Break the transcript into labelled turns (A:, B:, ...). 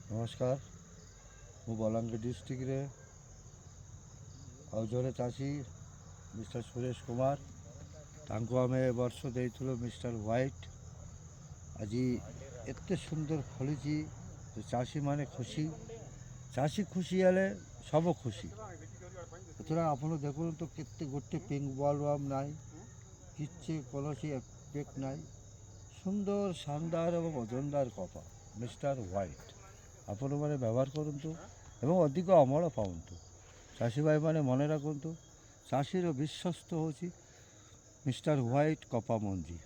A: नमस्कार। ମୁଁ ବଲାଙ୍ଗୀର ଡିଷ୍ଟ୍ରିକ୍ଟରେ ଆଉ ଜଣେ ଚାଷୀ ମିଷ୍ଟର ସୁରେଶ କୁମାର, ତାଙ୍କୁ ଆମେ ଏ ବର୍ଷ ଦେଇଥିଲୁ ମିଷ୍ଟର ହ୍ୱାଇଟ୍। ଆଜି ଏତେ ସୁନ୍ଦର ଫଳିଛି ଯେ ଚାଷୀମାନେ ଖୁସି। ଚାଷୀ ଖୁସି ହେଲେ ସବୁ ଖୁସି। ଏଥର ଆପଣ ଦେଖନ୍ତୁ କେତେ ଗୋଟେ ପିଙ୍କ ବଲ୍ବ ନାହିଁ, କିଛି କୌଣସି ଏଫେକ୍ଟ ନାହିଁ। ସୁନ୍ଦର ଶାନଦାର ଏବଂ ଓଜନଦାର କପା ମିଷ୍ଟର ହ୍ୱାଇଟ୍ ଆପଣମାନେ ବ୍ୟବହାର କରନ୍ତୁ ଏବଂ ଅଧିକ ଅମଳ ପାଆନ୍ତୁ। ଚାଷୀ ଭାଇମାନେ ମନେ ରଖନ୍ତୁ, ଚାଷୀର ବିଶ୍ୱସ୍ତ ହେଉଛି ମିଷ୍ଟର ହ୍ୱାଇଟ୍ କପା ମଞ୍ଜି।